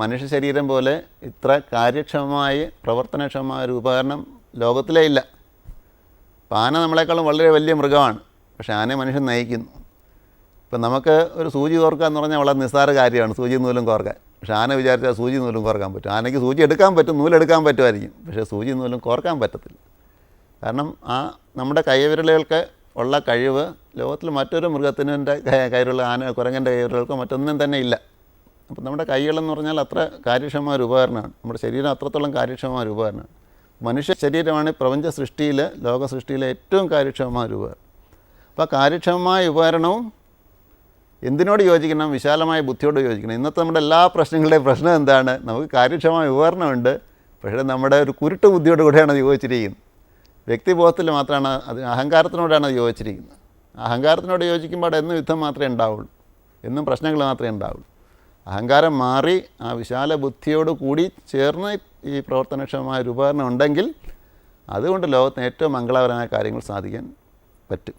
മനുഷ്യ ശരീരം പോലെ ഇത്ര കാര്യക്ഷമമായി പ്രവർത്തനക്ഷമമായ ഒരു ഉപകരണം ലോകത്തിലേ ഇല്ല. അപ്പോൾ ആന നമ്മളെക്കാളും വളരെ വലിയ മൃഗമാണ്, പക്ഷേ ആനയെ മനുഷ്യൻ നയിക്കുന്നു. ഇപ്പം നമുക്ക് ഒരു സൂചി കോർക്കുക എന്ന് പറഞ്ഞാൽ വളരെ നിസ്സാര കാര്യമാണ്, സൂചി നൂലും കോർക്കാൻ. പക്ഷേ ആന വിചാരിച്ചാൽ സൂചി നൂലും കോർക്കാൻ പറ്റും. ആനയ്ക്ക് സൂചി എടുക്കാൻ പറ്റും, നൂലെടുക്കാൻ പറ്റുമായിരിക്കും, പക്ഷേ സൂചി നൂലും കോർക്കാൻ പറ്റത്തില്ല. കാരണം നമ്മുടെ കൈവിരലുകൾക്ക് ഉള്ള കഴിവ് ലോകത്തിൽ മറ്റൊരു മൃഗത്തിൻ്റെ കൈവിരൽ, കുരങ്ങൻ്റെ കൈവിരലുകൾക്ക് മറ്റൊന്നും തന്നെ ഇല്ല. അപ്പം നമ്മുടെ കൈകളെന്ന് പറഞ്ഞാൽ അത്ര കാര്യക്ഷമമായ ഒരു ഉപകരണമാണ്, നമ്മുടെ ശരീരം അത്രത്തോളം കാര്യക്ഷമമായ ഒരു ഉപകരണമാണ്. മനുഷ്യ ശരീരമാണ് പ്രപഞ്ച സൃഷ്ടിയിൽ, ലോക സൃഷ്ടിയിലെ ഏറ്റവും കാര്യക്ഷമമായ ഒരു ഉപകരണം. അപ്പോൾ ആ കാര്യക്ഷമമായ ഉപകരണവും എന്തിനോട് യോജിക്കണം? വിശാലമായ ബുദ്ധിയോട് യോജിക്കണം. ഇന്നത്തെ നമ്മുടെ എല്ലാ പ്രശ്നങ്ങളുടെയും പ്രശ്നം എന്താണ്? നമുക്ക് കാര്യക്ഷമമായ ഉപകരണമുണ്ട്, പക്ഷേ നമ്മുടെ ഒരു കുരുട്ട് ബുദ്ധിയോട് കൂടെയാണ് അത് യോജിച്ചിരിക്കുന്നത്. വ്യക്തിബോധത്തിൽ മാത്രമാണ് അത്, അഹങ്കാരത്തിനോടാണ് അത് യോജിച്ചിരിക്കുന്നത്. അഹങ്കാരത്തിനോട് യോജിക്കുമ്പോൾ അവിടെ എന്നും യുദ്ധം മാത്രമേ ഉണ്ടാവുള്ളൂ, എന്നും പ്രശ്നങ്ങൾ മാത്രമേ ഉണ്ടാവുള്ളൂ. അഹങ്കാരം മാറി ആ വിശാല ബുദ്ധിയോട് കൂടി ചേർന്ന് ഈ പ്രവർത്തനക്ഷമമായ ഒരു ഉപകരണം ഉണ്ടെങ്കിൽ അതുകൊണ്ട് ലോകത്തിന് ഏറ്റവും മംഗളകരമായ കാര്യങ്ങൾ സാധിക്കാൻ പറ്റും.